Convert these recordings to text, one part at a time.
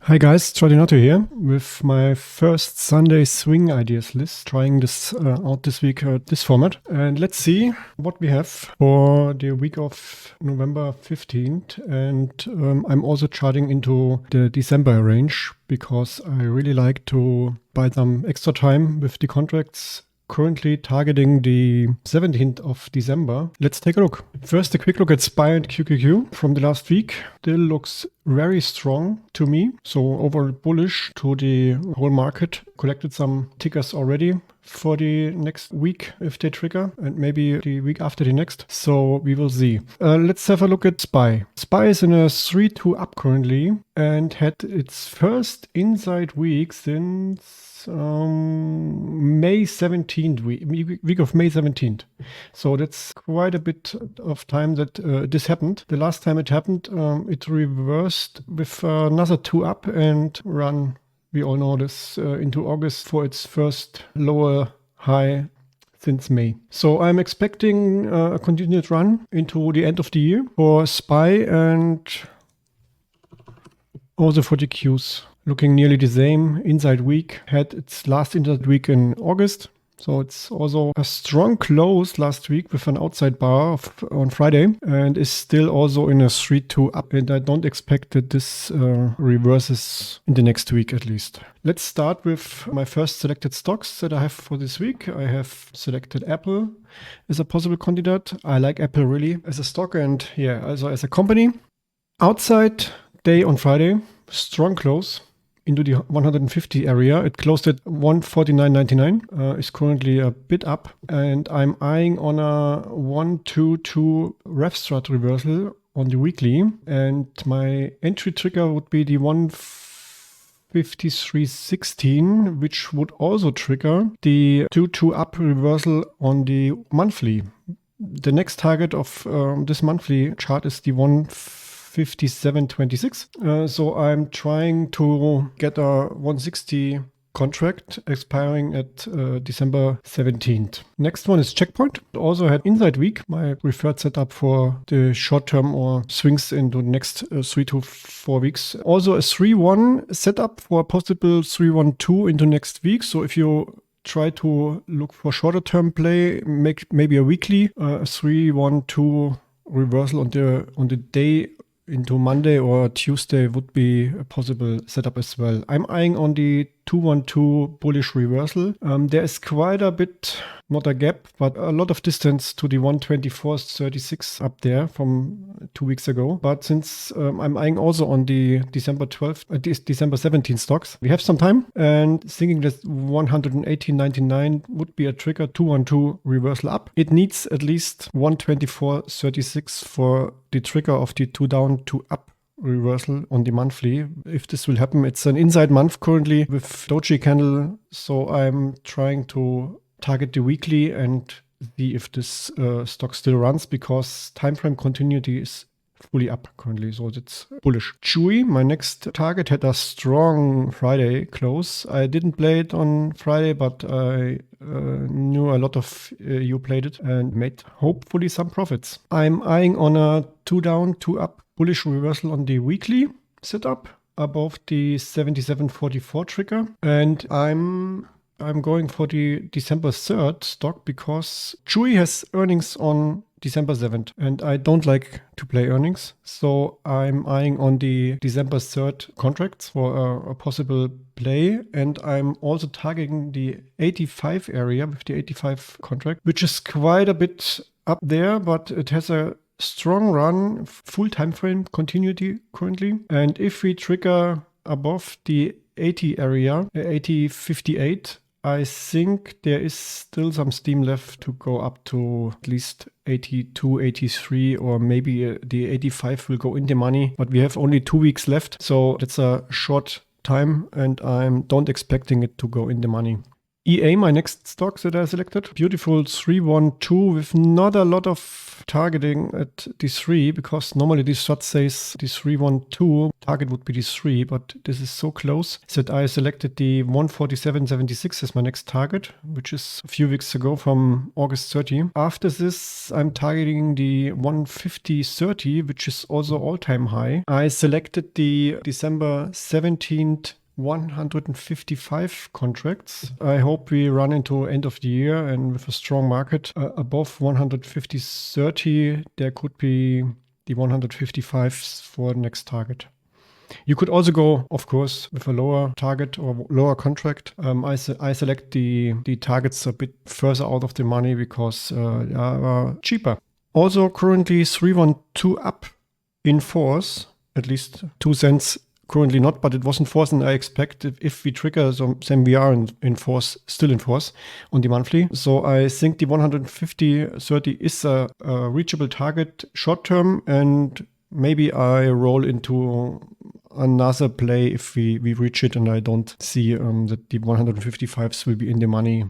Hi guys, Trottinato here with my first Sunday swing ideas list, trying this out this week, this format. And let's see what we have for the week of November 15th. And I'm also charting into the December range because I really like to buy some extra time with the contracts. Currently targeting the 17th of December. Let's take a look. First, a quick look at SPY and QQQ from the last week. Still looks very strong to me. So overall bullish to the whole market. Collected some tickers already for the next week if they trigger, and maybe the week after the next. So we will see. Let's have a look at SPY. SPY is in a 3-2 up currently and had its first inside week since May 17th, week of May 17th. So that's quite a bit of time that this happened. The last time it happened, it reversed with another 2 up and run, we all know this, into August for its first lower high since May. So I'm expecting a continued run into the end of the year for SPY and also for the Qs. Looking nearly the same. Inside week had its last inside week in August. So it's also a strong close last week with an outside bar on Friday and is still also in a 3-2 up. And I don't expect that this reverses in the next week at least. Let's start with my first selected stocks that I have for this week. I have selected Apple as a possible candidate. I like Apple really as a stock and also as a company. Outside day on Friday, strong close into the 150 area. It closed at 149.99. Is currently a bit up, and I'm eyeing on a 122 ref strat reversal on the weekly, and my entry trigger would be the 153.16, which would also trigger the 2-2 up reversal on the monthly. The next target of this monthly chart is the 157.26. So I'm trying to get a 160 contract expiring at December 17th. Next one is Checkpoint. Also had inside week, my preferred setup for the short term or swings into the next 3 to 4 weeks. Also a 3-1 setup for a possible 3-1-2 into next week. So if you try to look for shorter term play, make maybe a weekly 3-1-2 reversal on the day into Monday or Tuesday would be a possible setup as well. I'm eyeing on the 2-1-2 bullish reversal. There is quite a bit, not a gap, but a lot of distance to the 124.36 up there from 2 weeks ago. But since I'm eyeing also on the December 17th stocks, we have some time and thinking that 118.99 would be a trigger 2-1-2 reversal up. It needs at least 124.36 for the trigger of the 2 down, 2 up reversal on the monthly. If this will happen, it's an inside month currently with doji candle, so I'm trying to target the weekly and see if this stock still runs, because time frame continuity is fully up currently, so it's bullish. CHWY, my next target, had a strong Friday close. I didn't play it on Friday, but I knew a lot of you played it and made hopefully some profits. I'm eyeing on a 2 down, 2 up bullish reversal on the weekly setup above the 77.44 trigger, and I'm going for the December 3rd stock because CHWY has earnings on December 7th and I don't like to play earnings, so I'm eyeing on the December 3rd contracts for a possible play, and I'm also targeting the 85 area with the 85 contract, which is quite a bit up there, but it has a strong run, full time frame continuity currently, and if we trigger above the 80 area, 80.58, I think there is still some steam left to go up to at least 82, 83, or maybe the 85 will go in the money, but we have only 2 weeks left, so it's a short time and I'm don't expecting it to go in the money. EA, my next stock that I selected. Beautiful 312 with not a lot of targeting at D3 because normally this shot says the 312 target would be D3, but this is so close that I selected the 147.76 as my next target, which is a few weeks ago from August 30. After this, I'm targeting the 150.30, which is also all-time high. I selected the December 17th 155 contracts. I hope we run into end of the year and with a strong market above 150.30, there could be the 155 for the next target. You could also go, of course, with a lower target or lower contract. I select the targets a bit further out of the money because they are cheaper. Also currently 312 up in force, at least 2 cents. Currently not, but it was in force, and I expect if we trigger, then we are in force, still in force on the monthly. So I think the 150.30 is a reachable target short term, and maybe I roll into another play if we reach it, and I don't see that the 155s will be in the money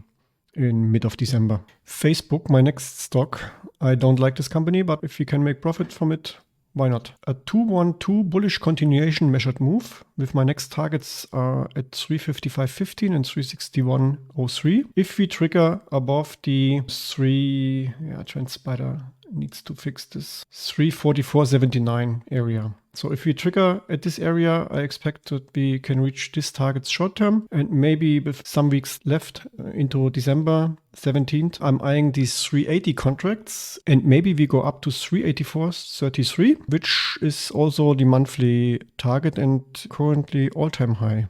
in mid of December. Facebook, my next stock. I don't like this company, but if we can make profit from it, why not? A 212 bullish continuation measured move with my next targets are at 355.15 and 361.03. If we trigger above the TrendSpider needs to fix this 344.79 area. So if we trigger at this area, I expect that we can reach this target short term, and maybe with some weeks left into December 17th, I'm eyeing these 380 contracts, and maybe we go up to 384.33, which is also the monthly target and currently all-time high.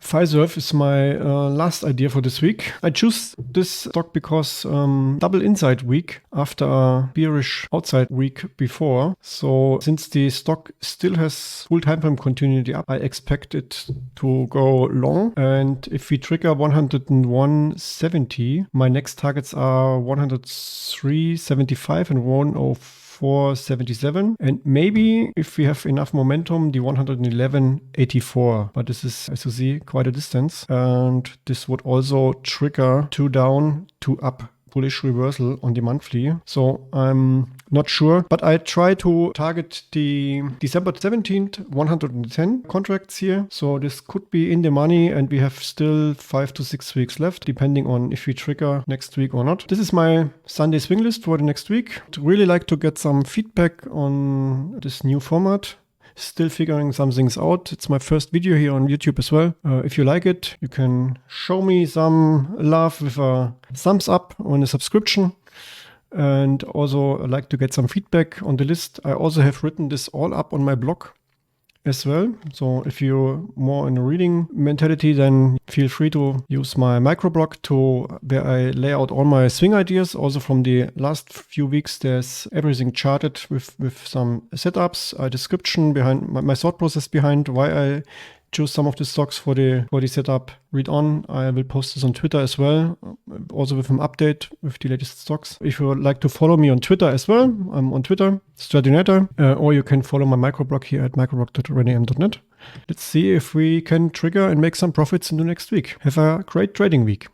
FISV is my last idea for this week. I choose this stock because double inside week after a bearish outside week before. So since the stock still has full time frame continuity up, I expect it to go long. And if we trigger 101.70, my next targets are 103.75 and 104.77, and maybe if we have enough momentum, the 111.84. But this is, as you see, quite a distance, and this would also trigger 2 down, 2 up bullish reversal on the monthly. So I'm not sure, but I try to target the December 17th 110 contracts here. So this could be in the money, and we have still 5 to 6 weeks left, depending on if we trigger next week or not. This is my Sunday swing list for the next week. I'd really like to get some feedback on this new format. Still figuring some things out. It's my first video here on YouTube as well. If you like it, you can show me some love with a thumbs up on a subscription. And also I'd like to get some feedback on the list. I also have written this all up on my blog as well. So if you're more in a reading mentality, then feel free to use my microblog where I lay out all my swing ideas. Also from the last few weeks, there's everything charted with some setups, a description behind my thought process behind why I choose some of the stocks for the setup. Read on. I will post this on Twitter as well, also with an update with the latest stocks. If you would like to follow me on Twitter as well, I'm on Twitter, Stradinator, or you can follow my microblog here at microblog.renem.net. Let's see if we can trigger and make some profits in the next week. Have a great trading week.